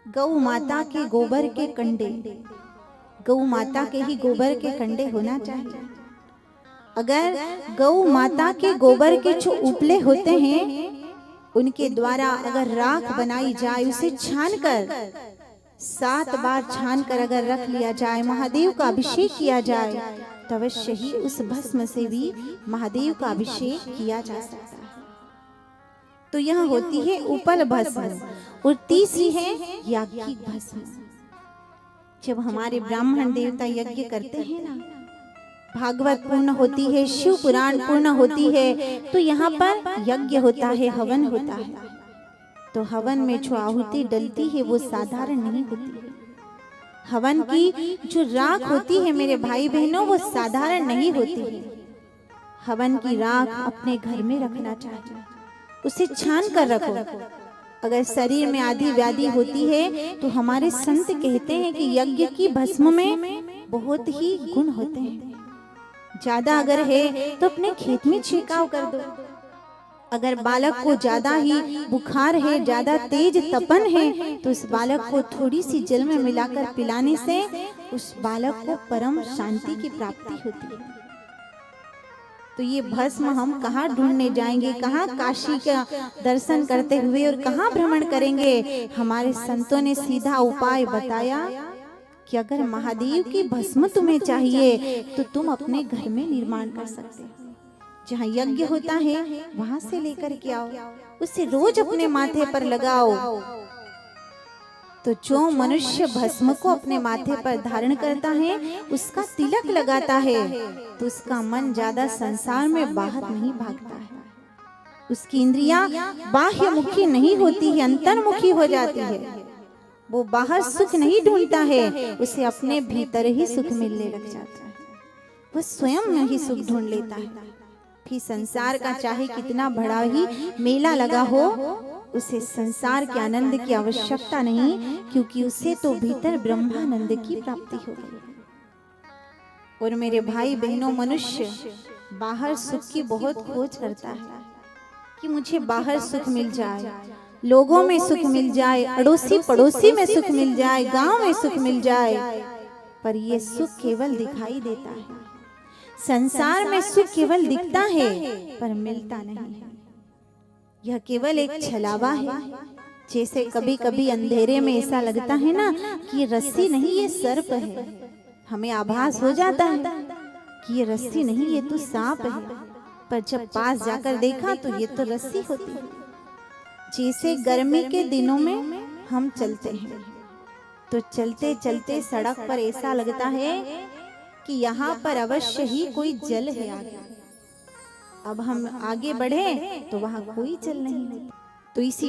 गौ माता के गोबर के कंडे, गौ माता के ही गोबर के कंडे होना चाहिए। अगर गौ माता के गोबर के जो उपले होते हैं उनके द्वारा अगर राख बनाई जाए, उसे छान कर 7 बार छान कर अगर रख लिया जाए, महादेव का अभिषेक किया जाए, तो अवश्य ही उस भस्म से भी महादेव का अभिषेक किया जा सकता है। तो यह होती है उपल भस्म। और तीसरी है याज्ञिक भस्म। जब हमारे ब्राह्मण देवता यज्ञ करते हैं ना, भागवत पूर्ण होती है, शिव पुराण पूर्ण होती है, तो यहाँ पर यज्ञ होता है, हवन होता है। तो हवन में जो आहुति डलती है वो साधारण नहीं होती है। हवन की जो राख होती है मेरे भाई बहनों, वो साधारण नहीं होती है। हवन की राख अपने घर में रखना चाहिए, उसे छान कर रखो। अगर शरीर में आदि व्याधि होती है तो हमारे संत कहते हैं कि यज्ञ की भस्म में बहुत ही गुण होते हैं। ज्यादा अगर है तो अपने खेत में छिड़काव कर दो। अगर बालक को ज्यादा ही बुखार है, ज्यादा तेज तपन है, तो उस बालक को थोड़ी सी जल में मिलाकर पिलाने से उस बालक को परम शांति की प्राप्ति होती है। तो ये भस्म हम कहाँ ढूंढने जाएंगे, कहाँ काशी का दर्शन करते हुए और कहाँ भ्रमण करेंगे। हमारे संतों ने सीधा उपाय बताया कि अगर महादेव की भस्म तुम्हें चाहिए तो तुम अपने घर में निर्माण कर सकते हो। जहाँ यज्ञ होता है वहां से लेकर के आओ, उसे रोज अपने माथे पर लगाओ। तो जो मनुष्य भस्म को अपने माथे पर धारण करता है, उसका तिलक लगाता है, तो उसका मन ज्यादा संसार में बाहर नहीं भागता है। उसकी इंद्रियां बाह्य मुखी नहीं होती है, अंतर्मुखी हो जाती है। वो बाहर सुख नहीं ढूंढता है, उसे अपने भीतर ही सुख मिलने लग जाता है। वो स्वयं में ही सुख ढूंढ लेता है। फिर संसार का चाहे कितना बड़ा ही मेला लगा हो, उसे संसार के आनंद की आवश्यकता नहीं, क्योंकि उसे तो भीतर ब्रह्मानंद की प्राप्ति हो गई। और मेरे भाई बहनों, मनुष्य बाहर सुख की बहुत खोज करता है कि मुझे बाहर सुख मिल जाए, लोगों में सुख मिल जाए, अड़ोसी पड़ोसी में सुख मिल जाए, गांव में सुख मिल जाए। पर ये सुख केवल दिखाई देता है। संसार में सुख केवल दिखता है पर मिलता नहीं है। यह केवल एक छलावा है। जैसे कभी कभी अंधेरे में ऐसा लगता है ना कि ये रस्सी नहीं, ये सर्प है। हमें आभास हो जाता है कि ये रस्सी नहीं, ये तो सांप है। पर जब पास जाकर देखा तो ये तो रस्सी होती है। जैसे गर्मी के दिनों में हम चलते हैं तो चलते चलते सड़क पर ऐसा लगता है कि यहाँ पर अवश्य ही कोई जल है आगे। अब हम आगे बढ़े तो वहाँ कोई जल नहीं है। तो इसी